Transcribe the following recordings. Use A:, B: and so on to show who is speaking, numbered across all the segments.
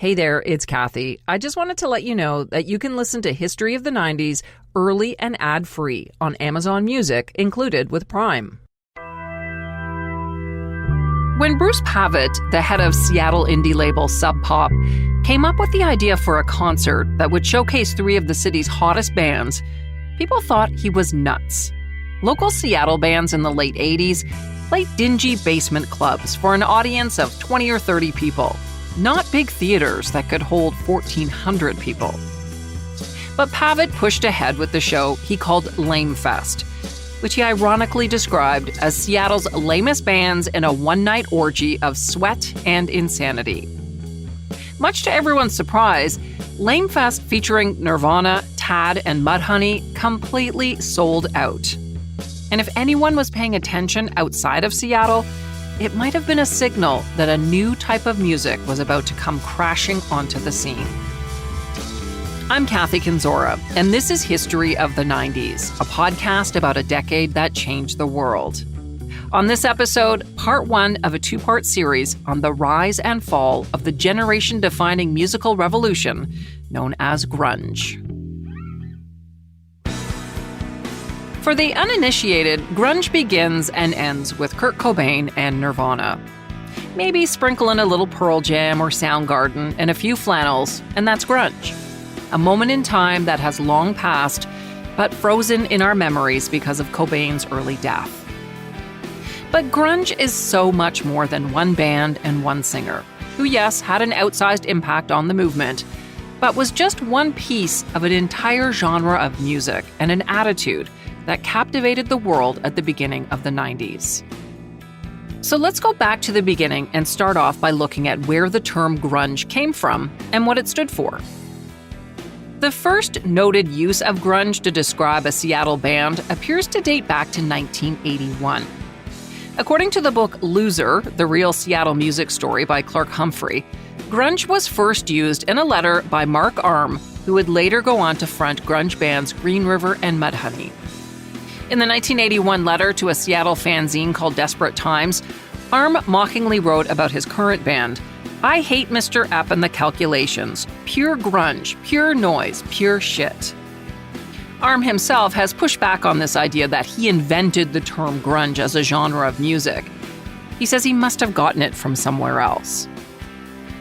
A: Hey there, it's Kathy. I just wanted to let you know that you can listen to History of the 90s early and ad-free on Amazon Music, included with Prime. When Bruce Pavitt, the head of Seattle indie label Sub Pop, came up with the idea for a concert that would showcase three of the city's hottest bands, people thought he was nuts. Local Seattle bands in the late 80s played dingy basement clubs for an audience of 20 or 30 people. Not big theaters that could hold 1,400 people. But Pavitt pushed ahead with the show he called Lame Fest, which he ironically described as Seattle's lamest bands in a one-night orgy of sweat and insanity. Much to everyone's surprise, Lame Fest featuring Nirvana, Tad, and Mudhoney completely sold out. And if anyone was paying attention outside of Seattle, it might have been a signal that a new type of music was about to come crashing onto the scene. I'm Kathy Kenzora, and this is History of the 90s, a podcast about a decade that changed the world. On this episode, part one of a two-part series on the rise and fall of the generation-defining musical revolution known as grunge. For the uninitiated, grunge begins and ends with Kurt Cobain and Nirvana. Maybe sprinkle in a little Pearl Jam or Soundgarden and a few flannels, and that's grunge. A moment in time that has long passed, but frozen in our memories because of Cobain's early death. But grunge is so much more than one band and one singer, who yes, had an outsized impact on the movement, but was just one piece of an entire genre of music and an attitude that captivated the world at the beginning of the 90s. So let's go back to the beginning and start off by looking at where the term grunge came from and what it stood for. The first noted use of grunge to describe a Seattle band appears to date back to 1981. According to the book Loser, The Real Seattle Music Story by Clark Humphrey, grunge was first used in a letter by Mark Arm, who would later go on to front grunge bands Green River and Mudhoney. In the 1981 letter to a Seattle fanzine called Desperate Times, Arm mockingly wrote about his current band, "I hate Mr. Epp and the Calculations. Pure grunge, pure noise, pure shit." Arm himself has pushed back on this idea that he invented the term grunge as a genre of music. He says he must have gotten it from somewhere else.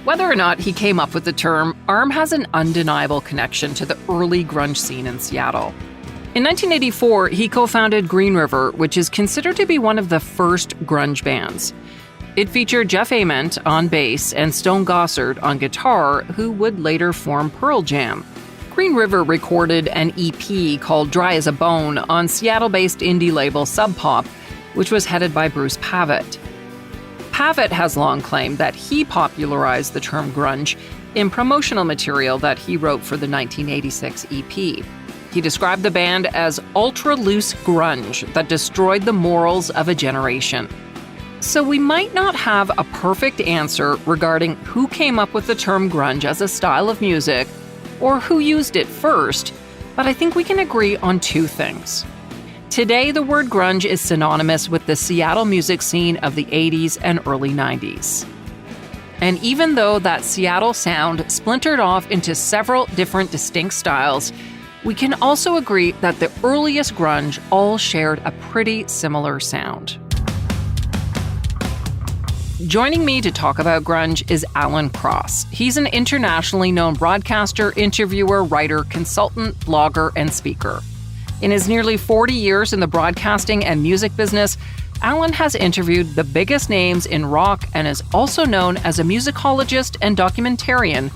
A: Whether or not he came up with the term, Arm has an undeniable connection to the early grunge scene in Seattle. In 1984, he co-founded Green River, which is considered to be one of the first grunge bands. It featured Jeff Ament on bass and Stone Gossard on guitar, who would later form Pearl Jam. Green River recorded an EP called Dry as a Bone on Seattle-based indie label Sub Pop, which was headed by Bruce Pavitt. Pavitt has long claimed that he popularized the term grunge in promotional material that he wrote for the 1986 EP. He described the band as ultra-loose grunge that destroyed the morals of a generation. So we might not have a perfect answer regarding who came up with the term grunge as a style of music or who used it first, but I think we can agree on two things. Today, the word grunge is synonymous with the Seattle music scene of the 80s and early 90s. And even though that Seattle sound splintered off into several different distinct styles, we can also agree that the earliest grunge all shared a pretty similar sound. Joining me to talk about grunge is Alan Cross. He's an internationally known broadcaster, interviewer, writer, consultant, blogger, and speaker. In his nearly 40 years in the broadcasting and music business, Alan has interviewed the biggest names in rock and is also known as a musicologist and documentarian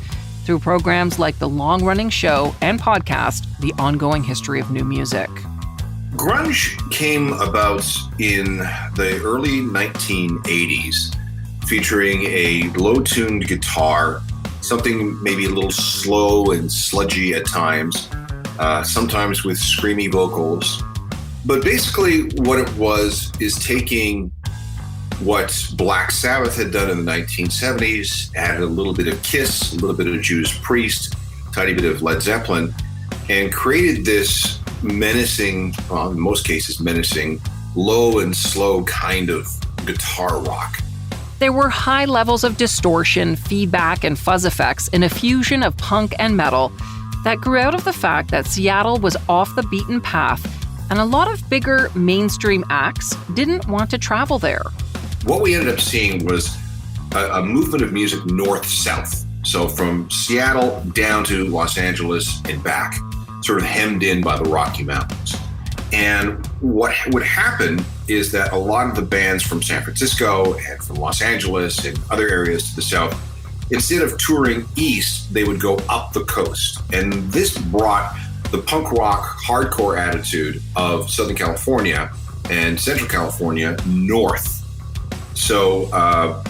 A: through programs like the long-running show and podcast, The Ongoing History of New Music.
B: Grunge came about in the early 1980s, featuring a low-tuned guitar, something maybe a little slow and sludgy at times, sometimes with screamy vocals. But basically what it was is taking what Black Sabbath had done in the 1970s, added a little bit of Kiss, a little bit of Judas Priest, a tiny bit of Led Zeppelin, and created this menacing, well, in most cases menacing, low and slow kind of guitar rock.
A: There were high levels of distortion, feedback, and fuzz effects in a fusion of punk and metal that grew out of the fact that Seattle was off the beaten path, and a lot of bigger mainstream acts didn't want to travel there.
B: What we ended up seeing was a movement of music north-south. So from Seattle down to Los Angeles and back, sort of hemmed in by the Rocky Mountains. And what would happen is that a lot of the bands from San Francisco and from Los Angeles and other areas to the south, instead of touring east, they would go up the coast. And this brought the punk rock hardcore attitude of Southern California and Central California north. So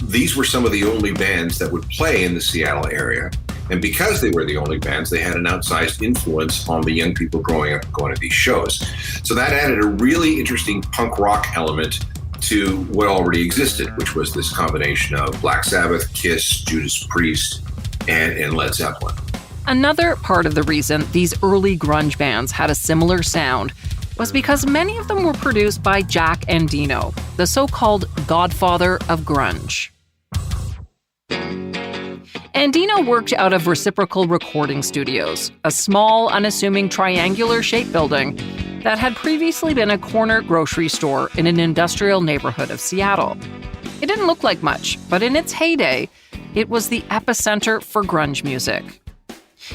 B: these were some of the only bands that would play in the Seattle area. And because they were the only bands, they had an outsized influence on the young people growing up and going to these shows. So that added a really interesting punk rock element to what already existed, which was this combination of Black Sabbath, Kiss, Judas Priest, and Led Zeppelin.
A: Another part of the reason these early grunge bands had a similar sound was because many of them were produced by Jack Endino, the so-called godfather of grunge. Endino worked out of Reciprocal Recording Studios, a small, unassuming triangular-shaped building that had previously been a corner grocery store in an industrial neighborhood of Seattle. It didn't look like much, but in its heyday, it was the epicenter for grunge music.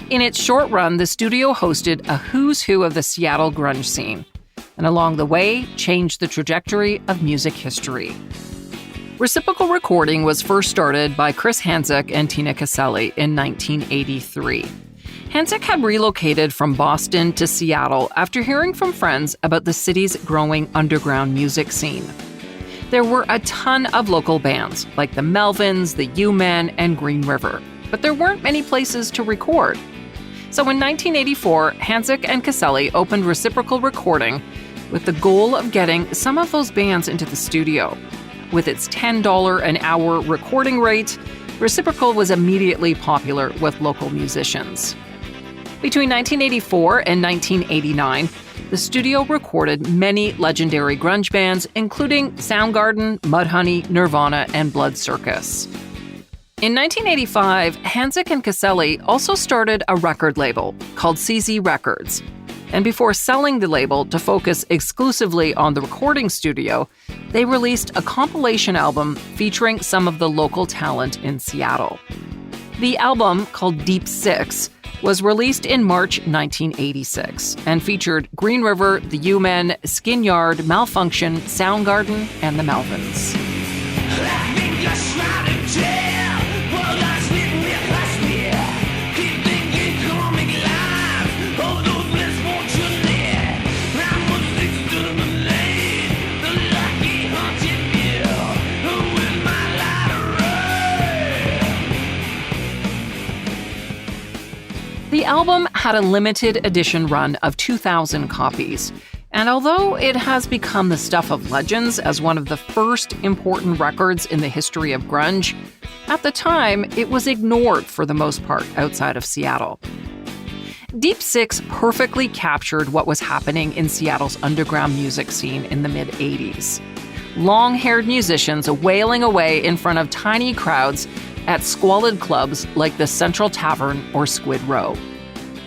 A: In its short run, the studio hosted a who's who of the Seattle grunge scene, and along the way, changed the trajectory of music history. Reciprocal Recording was first started by Chris Hanzsek and Tina Caselli in 1983. Hanzsek had relocated from Boston to Seattle after hearing from friends about the city's growing underground music scene. There were a ton of local bands, like the Melvins, the U-Men, and Green River, but there weren't many places to record. So in 1984, Hanzsek and Caselli opened Reciprocal Recording with the goal of getting some of those bands into the studio. With its $10 an hour recording rate, Reciprocal was immediately popular with local musicians. Between 1984 and 1989, the studio recorded many legendary grunge bands, including Soundgarden, Mudhoney, Nirvana, and Blood Circus. In 1985, Hanzsek and Caselli also started a record label called CZ Records. And before selling the label to focus exclusively on the recording studio, they released a compilation album featuring some of the local talent in Seattle. The album, called Deep Six, was released in March 1986 and featured Green River, the U-Men, Skin Yard, Malfunction, Soundgarden, and the Melvins. The album had a limited edition run of 2,000 copies, and although it has become the stuff of legends as one of the first important records in the history of grunge, at the time it was ignored for the most part outside of Seattle. Deep Six perfectly captured what was happening in Seattle's underground music scene in the mid-'80s. Long-haired musicians wailing away in front of tiny crowds at squalid clubs like the Central Tavern or Squid Row.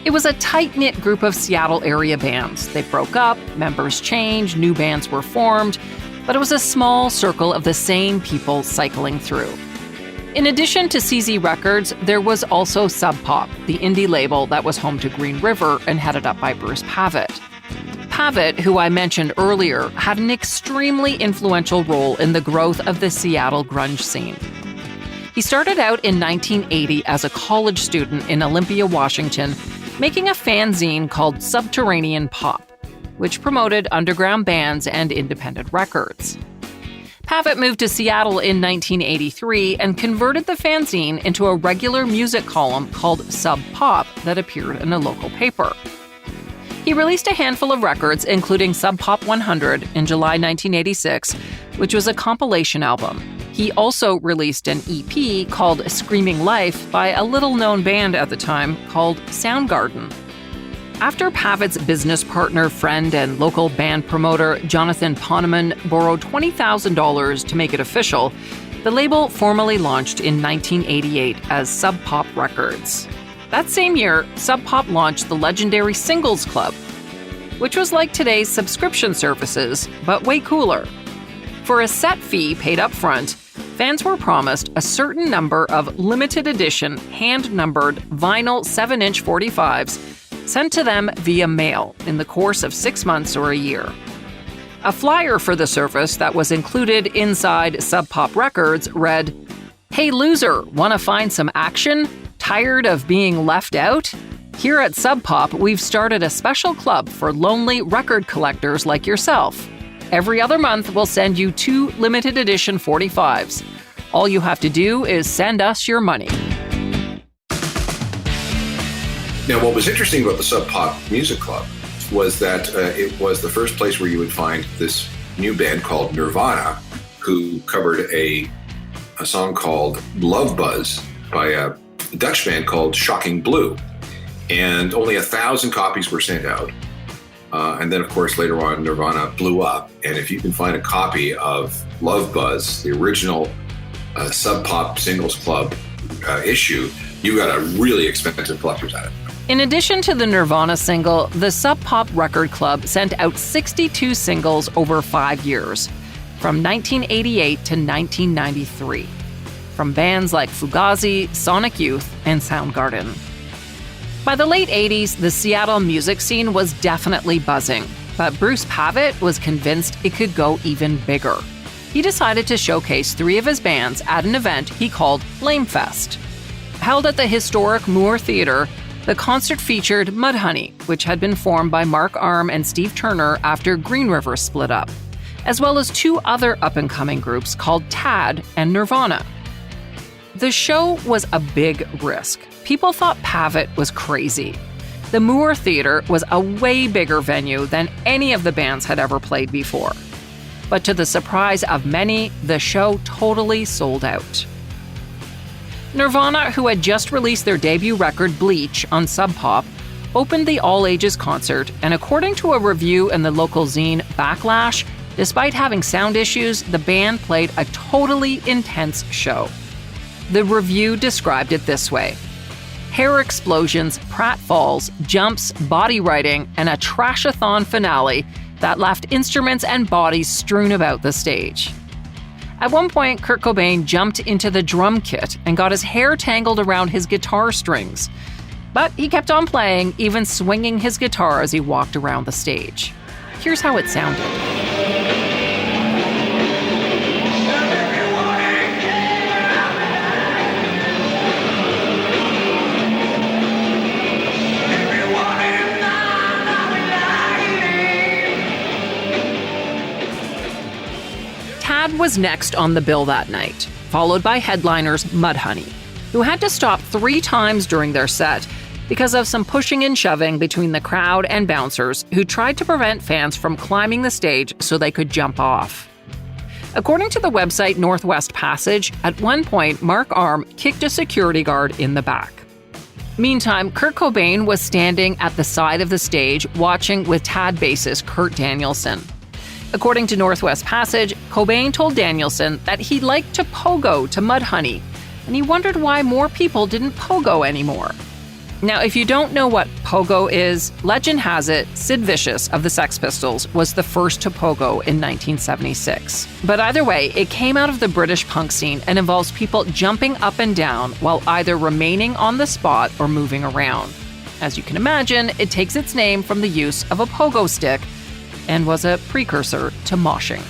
A: It was a tight-knit group of Seattle area bands. They broke up, members changed, new bands were formed, but it was a small circle of the same people cycling through. In addition to CZ Records, there was also Sub Pop, the indie label that was home to Green River and headed up by Bruce Pavitt. Pavitt, who I mentioned earlier, had an extremely influential role in the growth of the Seattle grunge scene. He started out in 1980 as a college student in Olympia, Washington, making a fanzine called Subterranean Pop, which promoted underground bands and independent records. Pavitt moved to Seattle in 1983 and converted the fanzine into a regular music column called Sub Pop that appeared in a local paper. He released a handful of records, including Sub Pop 100 in July 1986, which was a compilation album. He also released an EP called Screaming Life by a little-known band at the time called Soundgarden. After Pavitt's business partner, friend, and local band promoter Jonathan Poneman borrowed $20,000 to make it official, The label formally launched in 1988 as Sub Pop Records. That same year, Sub Pop launched the legendary Singles Club, which was like today's subscription services, but way cooler. For a set fee paid up front, fans were promised a certain number of limited edition, hand-numbered vinyl 7-inch 45s sent to them via mail in the course of 6 months or a year. A flyer for the service that was included inside Sub Pop Records read, "Hey loser, wanna find some action? Tired of being left out? Here at Sub Pop, we've started a special club for lonely record collectors like yourself. Every other month, we'll send you 2 limited edition 45s. All you have to do is send us your money."
B: Now, what was interesting about the Sub Pop Music Club was that it was the first place where you would find this new band called Nirvana, who covered a song called Love Buzz by a Dutch band called Shocking Blue. And only 1,000 copies were sent out. And then, of course, later on, Nirvana blew up. And if you can find a copy of Love Buzz, the original Sub Pop Singles Club issue, you got a really expensive collector's item.
A: In addition to the Nirvana single, the Sub Pop Record Club sent out 62 singles over 5 years, from 1988 to 1993, from bands like Fugazi, Sonic Youth, and Soundgarden. By the late 80s, the Seattle music scene was definitely buzzing, but Bruce Pavitt was convinced it could go even bigger. He decided to showcase 3 of his bands at an event he called Lamefest. Held at the historic Moore Theatre, the concert featured Mudhoney, which had been formed by Mark Arm and Steve Turner after Green River split up, as well as 2 other up-and-coming groups called Tad and Nirvana. The show was a big risk. People thought Pavitt was crazy. The Moore Theatre was a way bigger venue than any of the bands had ever played before. But to the surprise of many, the show totally sold out. Nirvana, who had just released their debut record Bleach on Sub Pop, opened the all-ages concert, and according to a review in the local zine Backlash, despite having sound issues, the band played a totally intense show. The review described it this way: hair explosions, pratfalls, jumps, body writing, and a trashathon finale that left instruments and bodies strewn about the stage. At one point, Kurt Cobain jumped into the drum kit and got his hair tangled around his guitar strings. But he kept on playing, even swinging his guitar as he walked around the stage. Here's how it sounded. Tad was next on the bill that night, followed by headliners Mudhoney, who had to stop 3 times during their set because of some pushing and shoving between the crowd and bouncers who tried to prevent fans from climbing the stage so they could jump off. According to the website Northwest Passage, at one point Mark Arm kicked a security guard in the back. Meantime, Kurt Cobain was standing at the side of the stage watching with Tad bassist Kurt Danielson. According to Northwest Passage, Cobain told Danielson that he liked to pogo to Mudhoney, and he wondered why more people didn't pogo anymore. Now, if you don't know what pogo is, legend has it Sid Vicious of the Sex Pistols was the first to pogo in 1976. But either way, it came out of the British punk scene and involves people jumping up and down while either remaining on the spot or moving around. As you can imagine, it takes its name from the use of a pogo stick and was a precursor to moshing.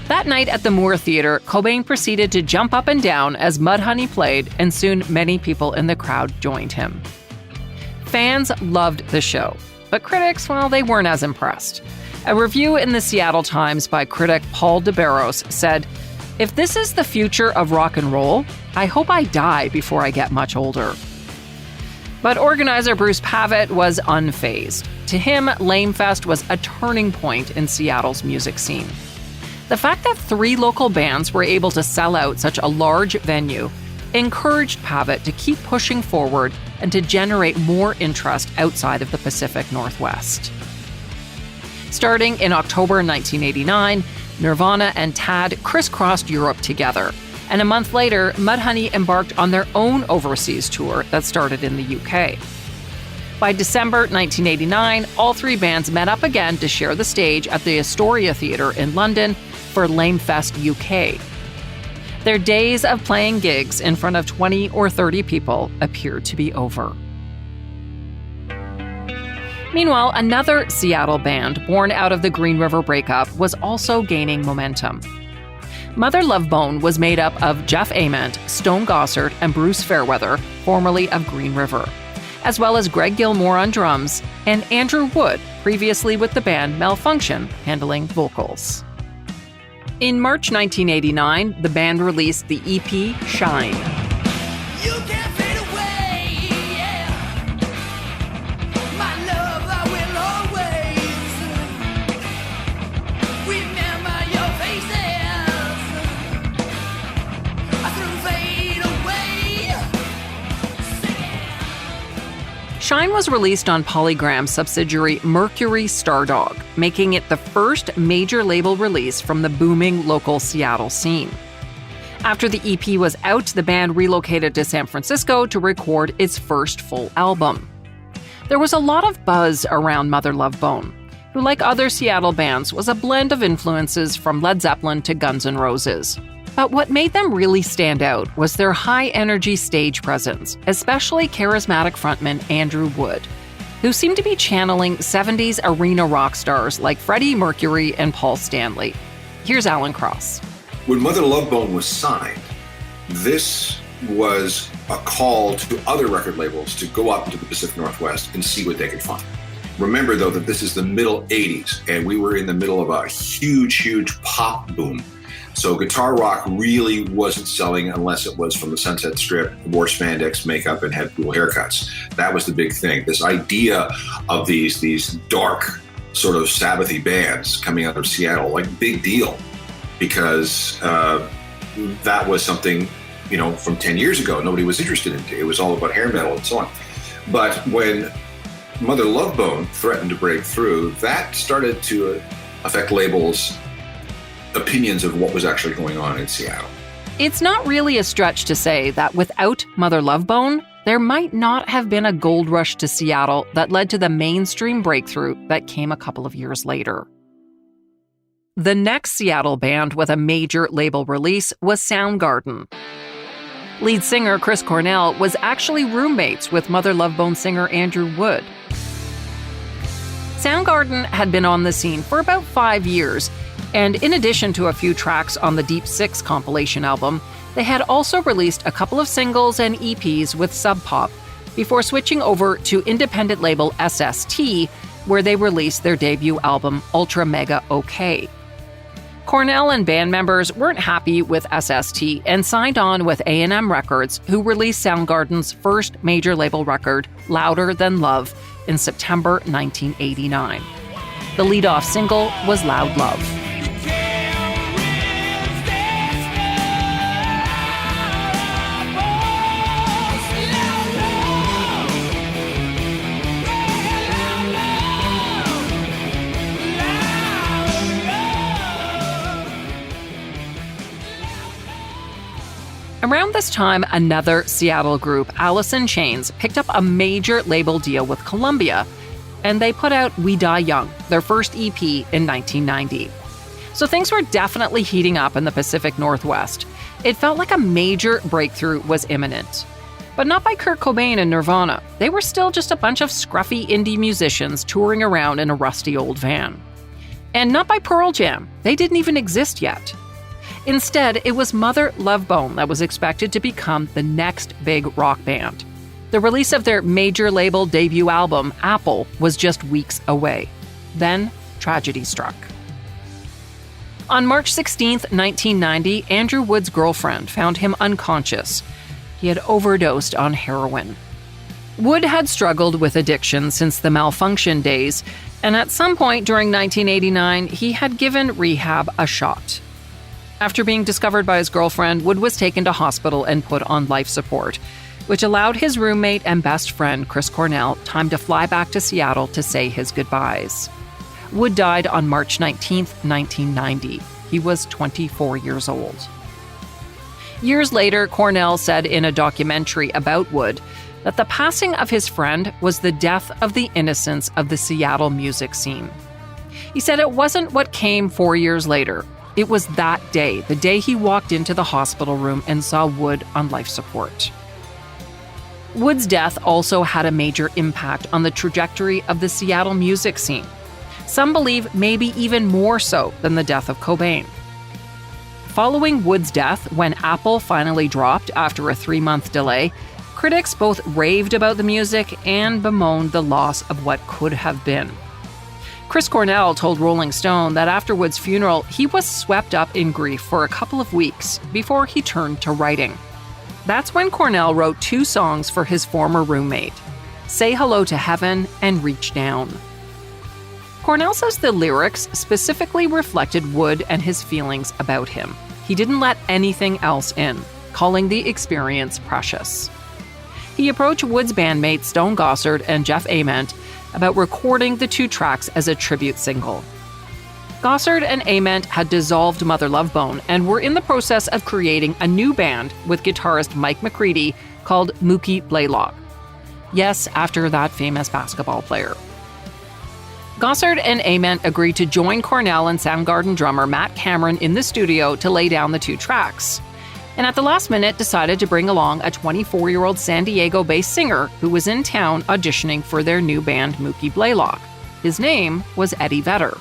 A: That night at the Moore Theatre, Cobain proceeded to jump up and down as Mudhoney played, and soon many people in the crowd joined him. Fans loved the show, but critics, well, they weren't as impressed. A review in the Seattle Times by critic Paul DeBarros said, "If this is the future of rock and roll, I hope I die before I get much older." But organizer Bruce Pavitt was unfazed. To him, Lamefest was a turning point in Seattle's music scene. The fact that 3 local bands were able to sell out such a large venue encouraged Pavitt to keep pushing forward and to generate more interest outside of the Pacific Northwest. Starting in October 1989, Nirvana and Tad crisscrossed Europe together, And a month later, Mudhoney embarked on their own overseas tour that started in the UK. By December 1989, all three bands met up again to share the stage at the Astoria Theatre in London for Lamefest UK. Their days of playing gigs in front of 20 or 30 people appeared to be over. Meanwhile, another Seattle band born out of the Green River breakup was also gaining momentum. Mother Love Bone was made up of Jeff Ament, Stone Gossard, and Bruce Fairweather, formerly of Green River, as well as Greg Gilmore on drums and Andrew Wood, previously with the band Malfunction, handling vocals. In March 1989, the band released the EP Shine.
C: You can't fade away, yeah. My love, I will always remember your faces. I threw fade away.
A: Shine was released on Polygram subsidiary Mercury Stardog, making it the first major label release from the booming local Seattle scene. After the EP was out, the band relocated to San Francisco to record its first full album. There was a lot of buzz around Mother Love Bone, who, like other Seattle bands, was a blend of influences from Led Zeppelin to Guns N' Roses. But what made them really stand out was their high-energy stage presence, especially charismatic frontman Andrew Wood, who seemed to be channeling 70s arena rock stars like Freddie Mercury and Paul Stanley. Here's Alan Cross.
B: When Mother Love Bone was signed, this was a call to other record labels to go out into the Pacific Northwest and see what they could find. Remember, though, that this is the middle 80s, and we were in the middle of a huge pop boom. So guitar rock really wasn't selling unless it was from the Sunset Strip, wore spandex makeup, and had cool haircuts. That was the big thing. This idea of these dark, sort of Sabbathy bands coming out of Seattle, like, big deal, because that was something, from 10 years ago, nobody was interested in. It was all about hair metal and so on. But when Mother Love Bone threatened to break through, that started to affect labels' opinions of what was actually going on in Seattle.
A: It's not really a stretch to say that without Mother Love Bone, there might not have been a gold rush to Seattle that led to the mainstream breakthrough that came a couple of years later. The next Seattle band with a major label release was Soundgarden. Lead singer Chris Cornell was actually roommates with Mother Love Bone singer Andrew Wood. Soundgarden had been on the scene for about 5 years, and in addition to a few tracks on the Deep Six compilation album, they had also released a couple of singles and EPs with Sub Pop before switching over to independent label SST, where they released their debut album Ultra Mega OK. Cornell and band members weren't happy with SST and signed on with A&M Records, who released Soundgarden's first major label record, Louder Than Love, in September 1989. The lead-off single was Loud Love. Around this time, another Seattle group, Alice in Chains, picked up a major label deal with Columbia, and they put out We Die Young, their first EP, in 1990. So things were definitely heating up in the Pacific Northwest. It felt like a major breakthrough was imminent. But not by Kurt Cobain and Nirvana. They were still just a bunch of scruffy indie musicians touring around in a rusty old van. And not by Pearl Jam. They didn't even exist yet. Instead, it was Mother Love Bone that was expected to become the next big rock band. The release of their major label debut album, Apple, was just weeks away. Then, tragedy struck. On March 16, 1990, Andrew Wood's girlfriend found him unconscious. He had overdosed on heroin. Wood had struggled with addiction since the Malfunction days, and at some point during 1989, he had given rehab a shot. After being discovered by his girlfriend, Wood was taken to hospital and put on life support, which allowed his roommate and best friend, Chris Cornell, time to fly back to Seattle to say his goodbyes. Wood died on March 19, 1990. He was 24 years old. Years later, Cornell said in a documentary about Wood that the passing of his friend was the death of the innocence of the Seattle music scene. He said it wasn't what came 4 years later. It was that day, the day he walked into the hospital room and saw Wood on life support. Wood's death also had a major impact on the trajectory of the Seattle music scene. Some believe maybe even more so than the death of Cobain. Following Wood's death, when Apple finally dropped after a 3-month delay, critics both raved about the music and bemoaned the loss of what could have been. Chris Cornell told Rolling Stone that after Wood's funeral, he was swept up in grief for a couple of weeks before he turned to writing. That's when Cornell wrote 2 songs for his former roommate, Say Hello to Heaven and Reach Down. Cornell says the lyrics specifically reflected Wood and his feelings about him. He didn't let anything else in, calling the experience precious. He approached Wood's bandmates Stone Gossard and Jeff Ament about recording the 2 tracks as a tribute single. Gossard and Ament had dissolved Mother Love Bone and were in the process of creating a new band with guitarist Mike McCready called Mookie Blaylock. Yes, after that famous basketball player. Gossard and Ament agreed to join Cornell and Soundgarden drummer Matt Cameron in the studio to lay down the 2 tracks. And at the last minute decided to bring along a 24-year-old San Diego-based singer who was in town auditioning for their new band Mookie Blaylock. His name was Eddie Vedder.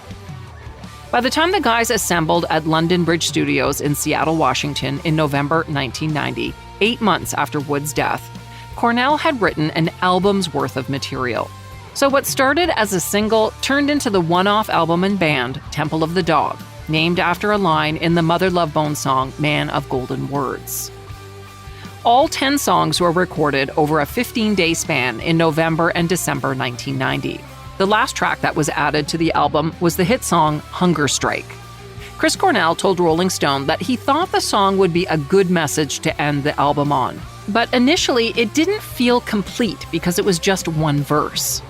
A: By the time the guys assembled at London Bridge Studios in Seattle, Washington in November 1990, 8 months after Wood's death, Cornell had written an album's worth of material. So what started as a single turned into the one-off album and band, Temple of the Dog, named after a line in the Mother Love Bone song, Man of Golden Words. All 10 songs were recorded over a 15-day span in November and December 1990. The last track that was added to the album was the hit song, Hunger Strike. Chris Cornell told Rolling Stone that he thought the song would be a good message to end the album on. But initially, it didn't feel complete because it was just one verse.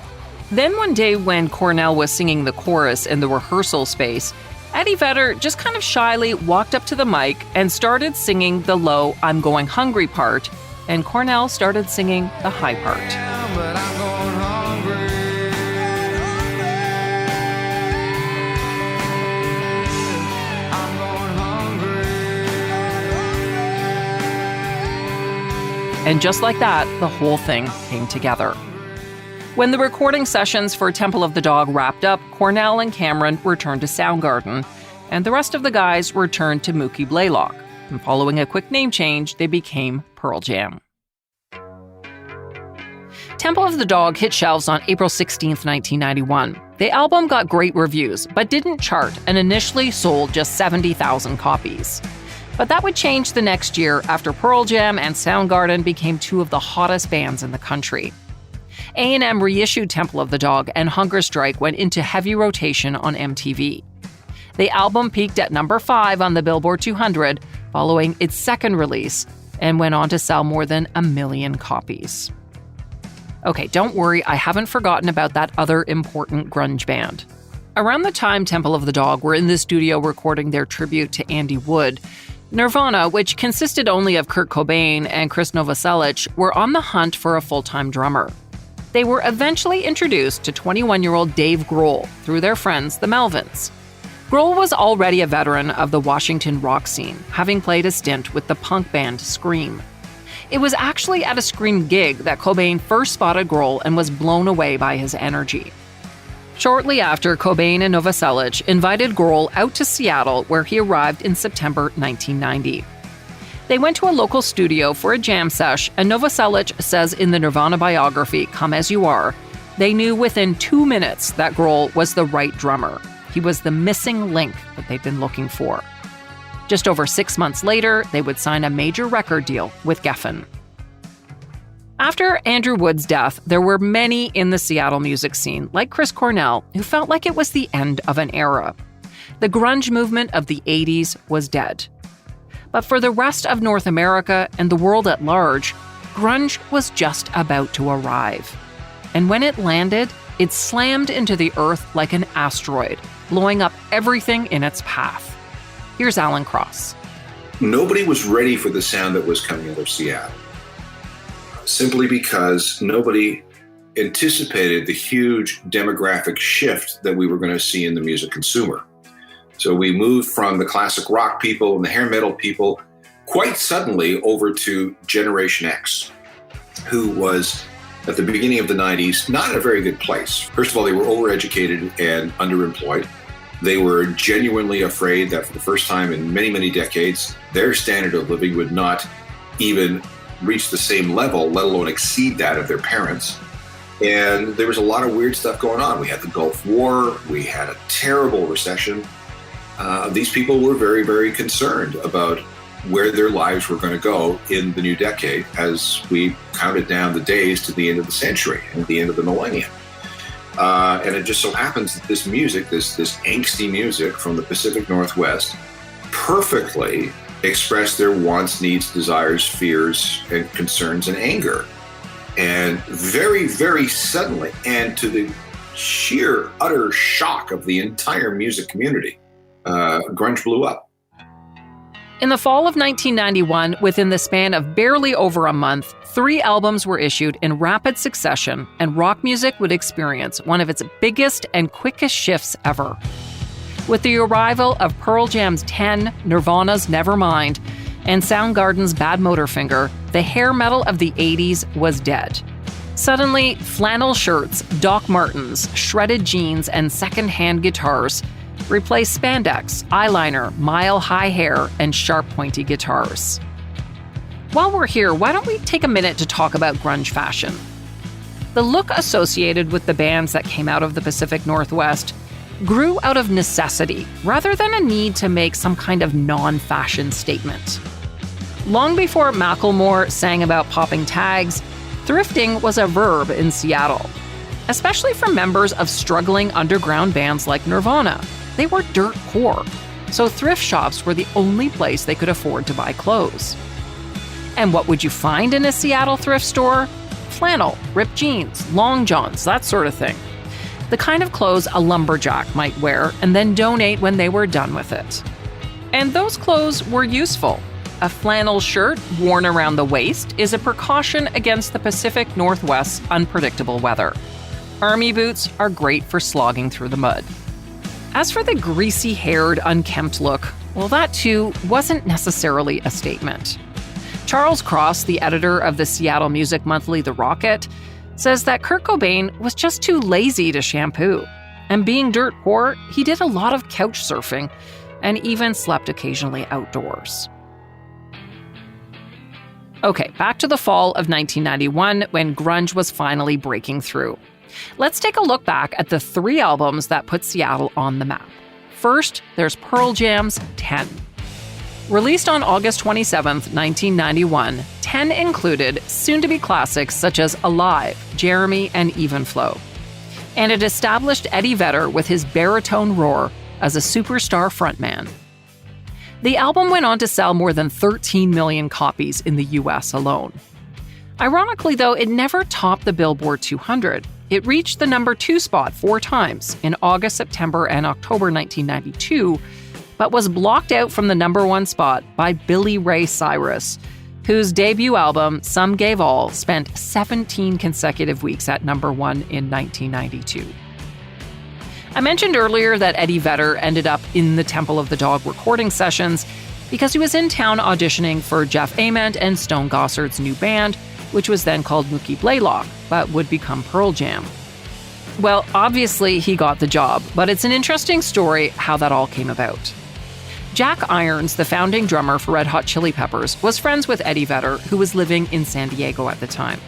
A: Then one day when Cornell was singing the chorus in the rehearsal space, Eddie Vedder just kind of shyly walked up to the mic and started singing the low I'm Going Hungry part, and Cornell started singing the high part.
C: But I'm going hungry. I'm going hungry.
A: And just like that, the whole thing came together. When the recording sessions for Temple of the Dog wrapped up, Cornell and Cameron returned to Soundgarden, and the rest of the guys returned to Mookie Blaylock. And following a quick name change, they became Pearl Jam. Temple of the Dog hit shelves on April 16, 1991. The album got great reviews, but didn't chart and initially sold just 70,000 copies. But that would change the next year after Pearl Jam and Soundgarden became 2 of the hottest bands in the country. A&M reissued Temple of the Dog, and Hunger Strike went into heavy rotation on MTV. The album peaked at number 5 on the Billboard 200 following its second release and went on to sell more than 1 million copies. Okay, don't worry, I haven't forgotten about that other important grunge band. Around the time Temple of the Dog were in the studio recording their tribute to Andy Wood, Nirvana, which consisted only of Kurt Cobain and Chris Novoselic, were on the hunt for a full-time drummer. They were eventually introduced to 21-year-old Dave Grohl through their friends, the Melvins. Grohl was already a veteran of the Washington rock scene, having played a stint with the punk band Scream. It was actually at a Scream gig that Cobain first spotted Grohl and was blown away by his energy. Shortly after, Cobain and Novoselic invited Grohl out to Seattle, where he arrived in September 1990. They went to a local studio for a jam sesh, and Novoselic says in the Nirvana biography, Come As You Are, they knew within 2 minutes that Grohl was the right drummer. He was the missing link that they'd been looking for. Just over 6 months later, they would sign a major record deal with Geffen. After Andrew Wood's death, there were many in the Seattle music scene, like Chris Cornell, who felt like it was the end of an era. The grunge movement of the 80s was dead. But for the rest of North America and the world at large, grunge was just about to arrive. And when it landed, it slammed into the earth like an asteroid, blowing up everything in its path. Here's Alan Cross.
B: nobody was ready for the sound that was coming out of Seattle, simply because nobody anticipated the huge demographic shift that we were going to see in the music consumer. So we moved from the classic rock people and the hair metal people quite suddenly over to Generation X, who was at the beginning of the 90s not in a very good place. First of all, they were overeducated and underemployed. They were genuinely afraid that for the first time in many, many decades, their standard of living would not even reach the same level, let alone exceed that of their parents. And there was a lot of weird stuff going on. We had the Gulf War. We had a terrible recession. These people were very, very concerned about where their lives were going to go in the new decade as we counted down the days to the end of the century and the end of the millennium. And it just so happens that this music, this angsty music from the Pacific Northwest, perfectly expressed their wants, needs, desires, fears, and concerns and anger. And very, very suddenly, and to the sheer, utter shock of the entire music community, grunge blew up.
A: In the fall of 1991, within the span of barely over a month, 3 albums were issued in rapid succession, and rock music would experience one of its biggest and quickest shifts ever. With the arrival of Pearl Jam's 10, Nirvana's Nevermind, and Soundgarden's Bad Motorfinger, the hair metal of the 80s was dead. Suddenly, flannel shirts, Doc Martens, shredded jeans, and second-hand guitars replaced spandex, eyeliner, mile-high hair, and sharp, pointy guitars. While we're here, why don't we take a minute to talk about grunge fashion? The look associated with the bands that came out of the Pacific Northwest grew out of necessity rather than a need to make some kind of non-fashion statement. Long before Macklemore sang about popping tags, thrifting was a verb in Seattle, especially for members of struggling underground bands like Nirvana. They were dirt poor, so thrift shops were the only place they could afford to buy clothes. And what would you find in a Seattle thrift store? Flannel, ripped jeans, long johns, that sort of thing. The kind of clothes a lumberjack might wear and then donate when they were done with it. And those clothes were useful. A flannel shirt worn around the waist is a precaution against the Pacific Northwest's unpredictable weather. Army boots are great for slogging through the mud. As for the greasy-haired, unkempt look, well, that too wasn't necessarily a statement. Charles Cross, the editor of the Seattle music monthly The Rocket, says that Kurt Cobain was just too lazy to shampoo. And being dirt poor, he did a lot of couch surfing and even slept occasionally outdoors. Okay, back to the fall of 1991 when grunge was finally breaking through. Let's take a look back at the 3 albums that put Seattle on the map. First, there's Pearl Jam's 10. Released on August 27, 1991, 10 included soon-to-be classics such as Alive, Jeremy, and Even Flow. And it established Eddie Vedder with his baritone roar as a superstar frontman. The album went on to sell more than 13 million copies in the US alone. Ironically, though, it never topped the Billboard 200. It reached the number 2 spot 4 times in August, September, and October 1992, but was blocked out from the number 1 spot by Billy Ray Cyrus, whose debut album, Some Gave All, spent 17 consecutive weeks at number 1 in 1992. I mentioned earlier that Eddie Vedder ended up in the Temple of the Dog recording sessions because he was in town auditioning for Jeff Ament and Stone Gossard's new band, which was then called Mookie Blaylock, but would become Pearl Jam. Well, obviously he got the job, but it's an interesting story how that all came about. Jack Irons, the founding drummer for Red Hot Chili Peppers, was friends with Eddie Vedder, who was living in San Diego at the time.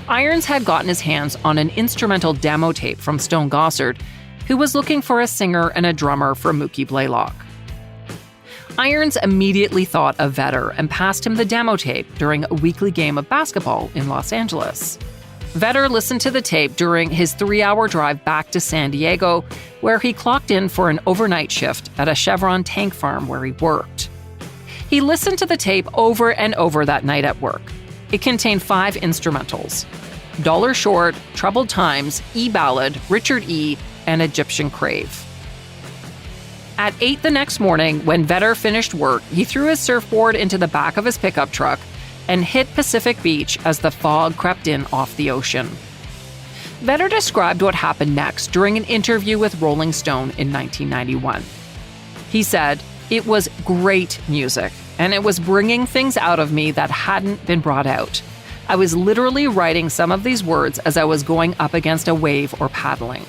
A: Irons had gotten his hands on an instrumental demo tape from Stone Gossard, who was looking for a singer and a drummer for Mookie Blaylock. Irons immediately thought of Vedder and passed him the demo tape during a weekly game of basketball in Los Angeles. Vedder listened to the tape during his 3-hour drive back to San Diego, where he clocked in for an overnight shift at a Chevron tank farm where he worked. He listened to the tape over and over that night at work. It contained 5 instrumentals: Dollar Short, Troubled Times, E-Ballad, Richard E., and Egyptian Crave. At 8 the next morning, when Vedder finished work, he threw his surfboard into the back of his pickup truck and hit Pacific Beach as the fog crept in off the ocean. Vedder described what happened next during an interview with Rolling Stone in 1991. He said, "It was great music, and it was bringing things out of me that hadn't been brought out. I was literally writing some of these words as I was going up against a wave or paddling."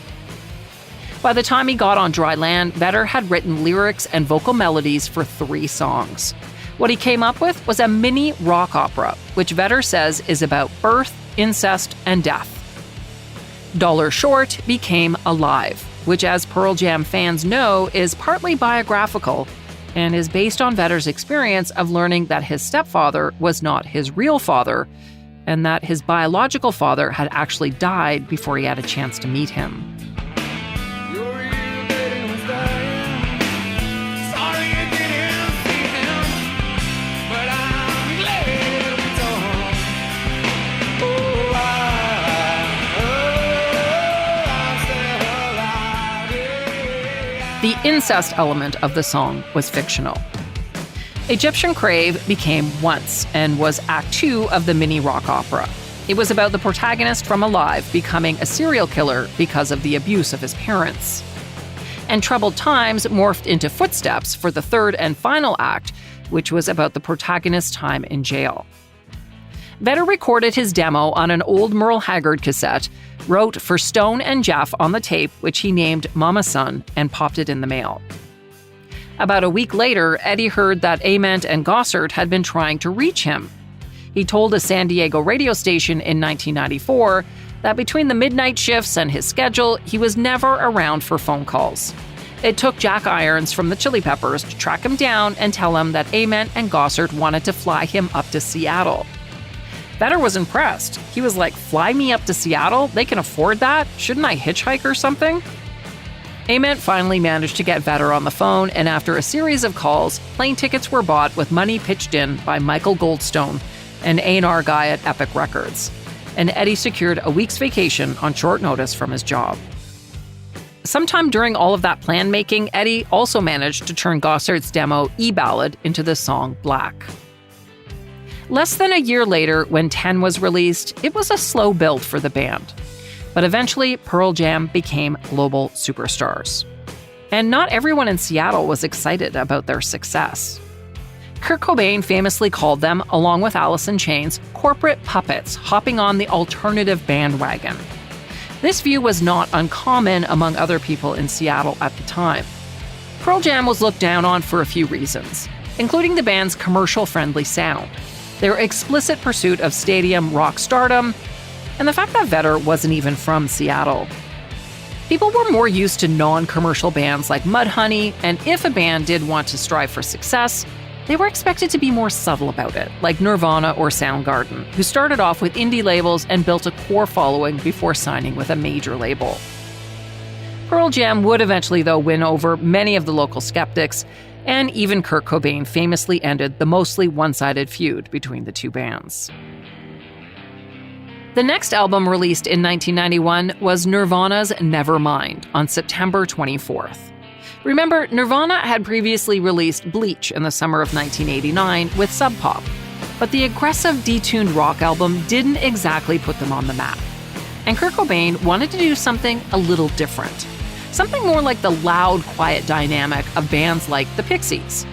A: By the time he got on dry land, Vedder had written lyrics and vocal melodies for 3 songs. What he came up with was a mini rock opera, which Vedder says is about birth, incest, and death. Dollar Short became Alive, which, as Pearl Jam fans know, is partly biographical and is based on Vedder's experience of learning that his stepfather was not his real father and that his biological father had actually died before he had a chance to meet him.
C: Your real daddy was dying. Sorry you didn't see him, but I'm glad we told.
A: The incest element of the song was fictional. Egyptian Crave became Once and was Act 2 of the mini rock opera. It was about the protagonist from Alive becoming a serial killer because of the abuse of his parents. And Troubled Times morphed into Footsteps for the 3rd and final act, which was about the protagonist's time in jail. Vedder recorded his demo on an old Merle Haggard cassette, wrote for Stone and Jeff on the tape, which he named Mama Son, and popped it in the mail. About a week later, Eddie heard that Ament and Gossard had been trying to reach him. He told a San Diego radio station in 1994 that between the midnight shifts and his schedule, he was never around for phone calls. It took Jack Irons from the Chili Peppers to track him down and tell him that Ament and Gossard wanted to fly him up to Seattle. Vedder was impressed. He was like, "Fly me up to Seattle? They can afford that? Shouldn't I hitchhike or something?" Ament finally managed to get Vedder on the phone, and after a series of calls, plane tickets were bought with money pitched in by Michael Goldstone, an A&R guy at Epic Records. And Eddie secured a week's vacation on short notice from his job. Sometime during all of that plan making, Eddie also managed to turn Gossard's demo E-Ballad into the song Black. Less than a year later, when 10 was released, it was a slow build for the band. But eventually, Pearl Jam became global superstars. And not everyone in Seattle was excited about their success. Kurt Cobain famously called them, along with Alice in Chains, corporate puppets hopping on the alternative bandwagon. This view was not uncommon among other people in Seattle at the time. Pearl Jam was looked down on for a few reasons, including the band's commercial-friendly sound, their explicit pursuit of stadium rock stardom, and the fact that Vedder wasn't even from Seattle. People were more used to non-commercial bands like Mudhoney, and if a band did want to strive for success, they were expected to be more subtle about it, like Nirvana or Soundgarden, who started off with indie labels and built a core following before signing with a major label. Pearl Jam would eventually, though, win over many of the local skeptics, and even Kurt Cobain famously ended the mostly one-sided feud between the two bands. The next album released in 1991 was Nirvana's Nevermind on September 24th. Remember, Nirvana had previously released Bleach in the summer of 1989 with Sub Pop, but the aggressive, detuned rock album didn't exactly put them on the map. And Kurt Cobain wanted to do something a little different. Something more like the loud, quiet dynamic of bands like the Pixies.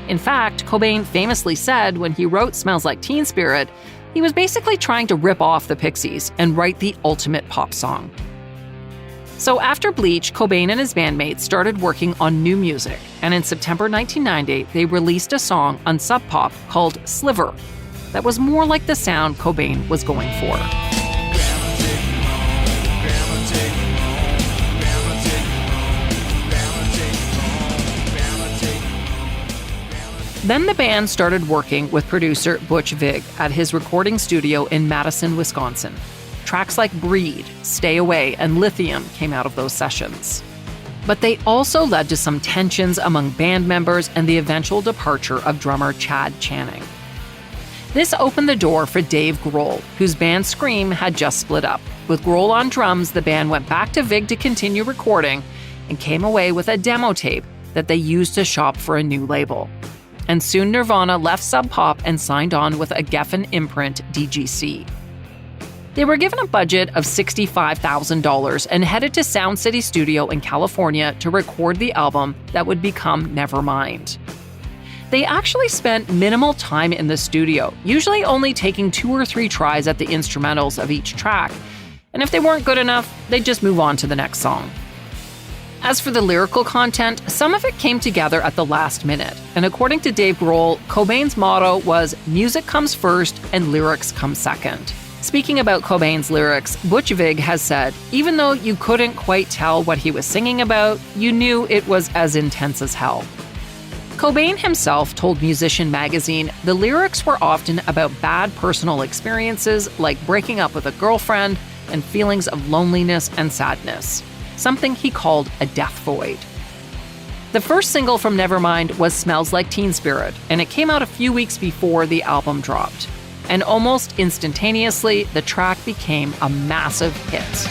A: In fact, Cobain famously said when he wrote Smells Like Teen Spirit, he was basically trying to rip off the Pixies and write the ultimate pop song. So after Bleach, Cobain and his bandmates started working on new music, and in September 1990, they released a song on Sub Pop called Sliver that was more like the sound Cobain was going for. Then the band started working with producer Butch Vig at his recording studio in Madison, Wisconsin. Tracks like Breed, Stay Away, and Lithium came out of those sessions. But they also led to some tensions among band members and the eventual departure of drummer Chad Channing. This opened the door for Dave Grohl, whose band Scream had just split up. With Grohl on drums, the band went back to Vig to continue recording and came away with a demo tape that they used to shop for a new label. And soon Nirvana left Sub Pop and signed on with a Geffen imprint, DGC. They were given a budget of $65,000 and headed to Sound City Studio in California to record the album that would become Nevermind. They actually spent minimal time in the studio, usually only taking 2 or 3 tries at the instrumentals of each track, and if they weren't good enough, they'd just move on to the next song. As for the lyrical content, some of it came together at the last minute, and according to Dave Grohl, Cobain's motto was "Music comes first and lyrics come second." Speaking about Cobain's lyrics, Butch Vig has said, "Even though you couldn't quite tell what he was singing about, you knew it was as intense as hell." Cobain himself told Musician magazine the lyrics were often about bad personal experiences like breaking up with a girlfriend and feelings of loneliness and sadness, something he called a death void. The first single from Nevermind was Smells Like Teen Spirit, and it came out a few weeks before the album dropped. And almost instantaneously, the track became a massive hit.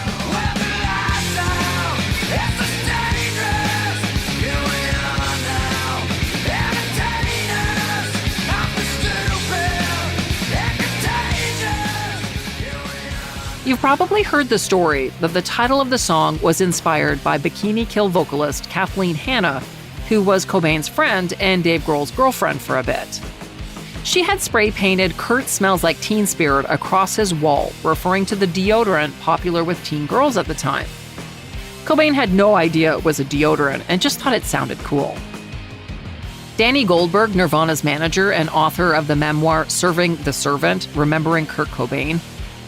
A: You've probably heard the story that the title of the song was inspired by Bikini Kill vocalist Kathleen Hanna, who was Cobain's friend and Dave Grohl's girlfriend for a bit. She had spray-painted "Kurt smells like Teen Spirit" across his wall, referring to the deodorant popular with teen girls at the time. Cobain had no idea it was a deodorant and just thought it sounded cool. Danny Goldberg, Nirvana's manager and author of the memoir Serving the Servant, Remembering Kurt Cobain,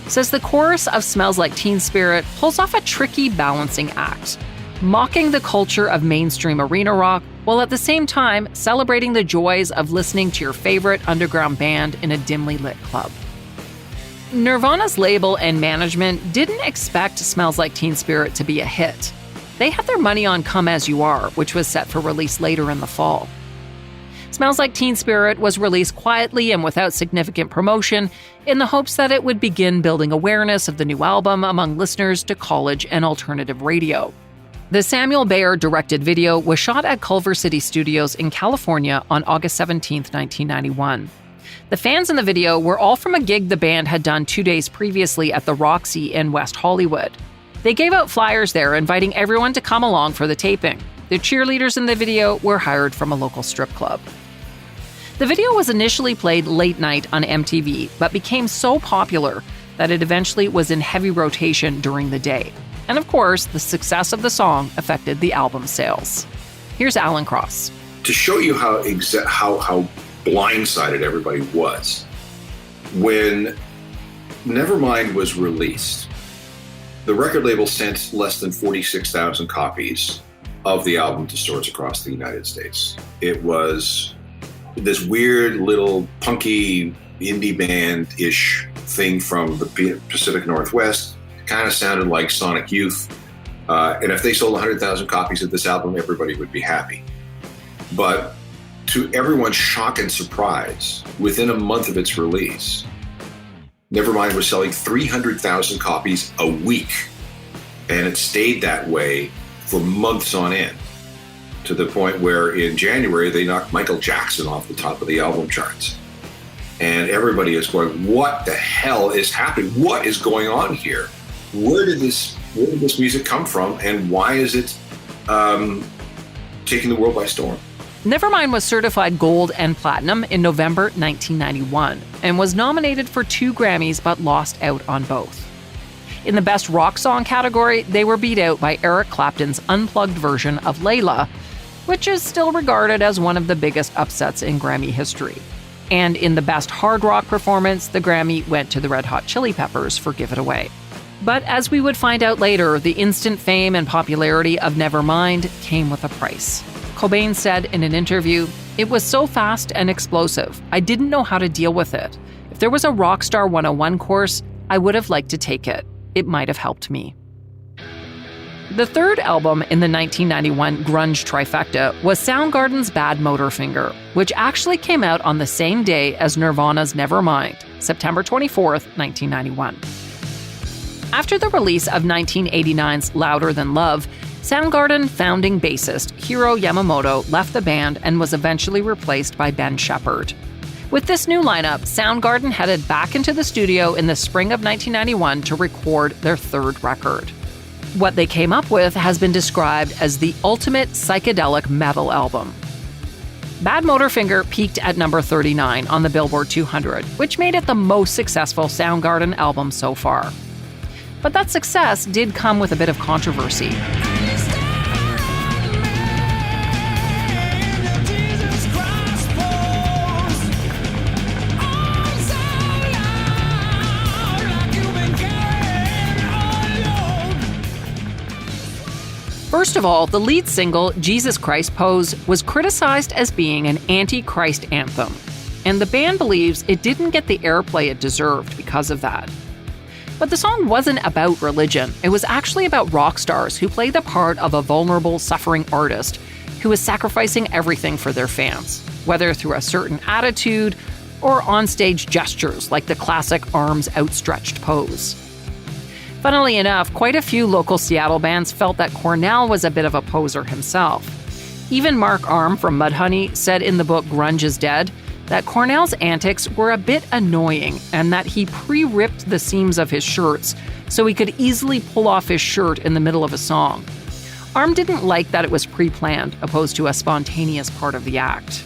A: says the chorus of Smells Like Teen Spirit pulls off a tricky balancing act, mocking the culture of mainstream arena rock while at the same time celebrating the joys of listening to your favorite underground band in a dimly lit club. Nirvana's label and management didn't expect Smells Like Teen Spirit to be a hit. They had their money on Come As You Are, which was set for release later in the fall. Smells Like Teen Spirit was released quietly and without significant promotion in the hopes that it would begin building awareness of the new album among listeners to college and alternative radio. The Samuel Bayer directed video was shot at Culver City Studios in California on August 17, 1991. The fans in the video were all from a gig the band had done 2 days previously at the Roxy in West Hollywood. They gave out flyers there inviting everyone to come along for the taping. The cheerleaders in the video were hired from a local strip club. The video was initially played late night on MTV, but became so popular that it eventually was in heavy rotation during the day. And of course, the success of the song affected the album sales. Here's Alan Cross.
B: To show you how blindsided everybody was, when Nevermind was released, the record label sent less than 46,000 copies of the album to stores across the United States. It was this weird little punky indie band-ish thing from the Pacific Northwest. Kind of sounded like Sonic Youth. And if they sold 100,000 copies of this album, everybody would be happy. But to everyone's shock and surprise, within a month of its release, Nevermind was selling 300,000 copies a week. And it stayed that way for months on end, to the point where in January, they knocked Michael Jackson off the top of the album charts. And everybody is going, what the hell is happening? What is going on here? Where did this music come from, and why is it taking the world by storm?
A: Nevermind was certified gold and platinum in November 1991 and was nominated for 2 Grammys but lost out on both. In the Best Rock Song category, they were beat out by Eric Clapton's unplugged version of Layla, which is still regarded as one of the biggest upsets in Grammy history. And in the Best Hard Rock Performance, the Grammy went to the Red Hot Chili Peppers for Give It Away. But as we would find out later, the instant fame and popularity of Nevermind came with a price. Cobain said in an interview, "It was so fast and explosive. I didn't know how to deal with it. If there was a Rockstar 101 course, I would have liked to take it. It might have helped me." The third album in the 1991 grunge trifecta was Soundgarden's Bad Motorfinger, which actually came out on the same day as Nirvana's Nevermind, September 24th, 1991. After the release of 1989's Louder Than Love, Soundgarden founding bassist Hiro Yamamoto left the band and was eventually replaced by Ben Shepherd. With this new lineup, Soundgarden headed back into the studio in the spring of 1991 to record their third record. What they came up with has been described as the ultimate psychedelic metal album. Bad Motorfinger peaked at number 39 on the Billboard 200, which made it the most successful Soundgarden album so far. But that success did come with a bit of controversy. First of all, the lead single, Jesus Christ Pose, was criticized as being an anti-Christ anthem, and the band believes it didn't get the airplay it deserved because of that. But the song wasn't about religion. It was actually about rock stars who play the part of a vulnerable, suffering artist who is sacrificing everything for their fans, whether through a certain attitude or onstage gestures like the classic arms outstretched pose. Funnily enough, quite a few local Seattle bands felt that Cornell was a bit of a poser himself. Even Mark Arm from Mudhoney said in the book Grunge is Dead that Cornell's antics were a bit annoying and that he pre-ripped the seams of his shirts so he could easily pull off his shirt in the middle of a song. Arm didn't like that it was pre-planned, opposed to a spontaneous part of the act.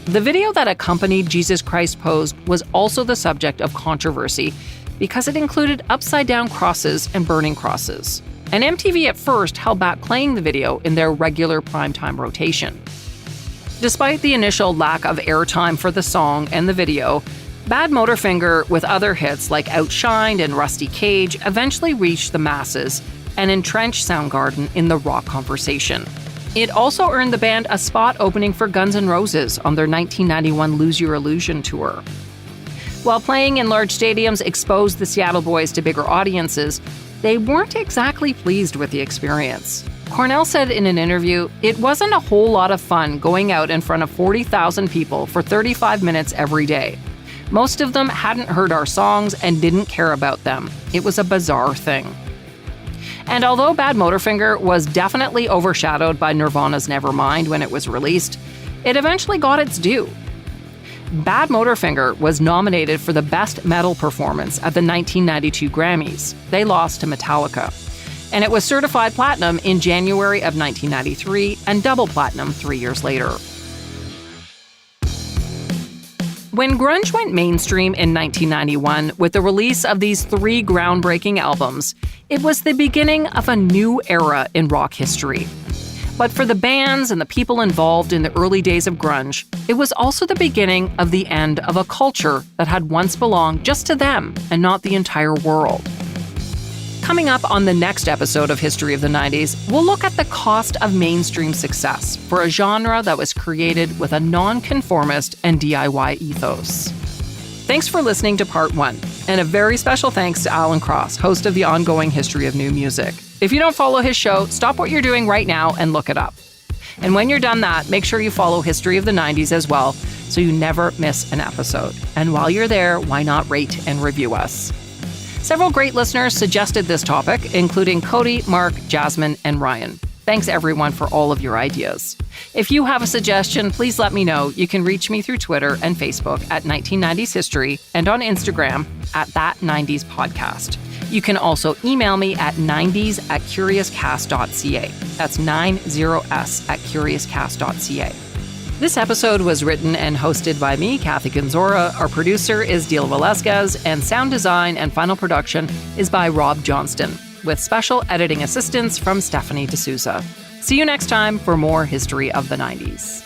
A: The video that accompanied Jesus Christ Pose was also the subject of controversy because it included upside-down crosses and burning crosses. And MTV at first held back playing the video in their regular primetime rotation. Despite the initial lack of airtime for the song and the video, Bad Motorfinger, with other hits like Outshined and Rusty Cage, eventually reached the masses and entrenched Soundgarden in the rock conversation. It also earned the band a spot opening for Guns N' Roses on their 1991 Lose Your Illusion tour. While playing in large stadiums exposed the Seattle boys to bigger audiences, they weren't exactly pleased with the experience. Cornell said in an interview, "It wasn't a whole lot of fun going out in front of 40,000 people for 35 minutes every day. Most of them hadn't heard our songs and didn't care about them. It was a bizarre thing." And although Bad Motorfinger was definitely overshadowed by Nirvana's Nevermind when it was released, it eventually got its due. Bad Motorfinger was nominated for the Best Metal Performance at the 1992 Grammys. They lost to Metallica. And it was certified platinum in January of 1993 and double platinum 3 years later. When grunge went mainstream in 1991 with the release of these 3 groundbreaking albums, it was the beginning of a new era in rock history. But for the bands and the people involved in the early days of grunge, it was also the beginning of the end of a culture that had once belonged just to them and not the entire world. Coming up on the next episode of History of the 90s, we'll look at the cost of mainstream success for a genre that was created with a non-conformist and DIY ethos. Thanks for listening to Part 1, and a very special thanks to Alan Cross, host of the ongoing History of New Music. If you don't follow his show, stop what you're doing right now and look it up. And when you're done that, make sure you follow History of the 90s as well, so you never miss an episode. And while you're there, why not rate and review us? Several great listeners suggested this topic, including Cody, Mark, Jasmine, and Ryan. Thanks everyone for all of your ideas. If you have a suggestion, please let me know. You can reach me through Twitter and Facebook at 1990s History and on Instagram at that90spodcast. You can also email me at 90s@curiouscast.ca. That's 90s@curiouscast.ca. This episode was written and hosted by me, Kathy Kenzora. Our producer is Deal Velasquez, and sound design and final production is by Rob Johnston, with special editing assistance from Stephanie D'Souza. See you next time for more History of the 90s.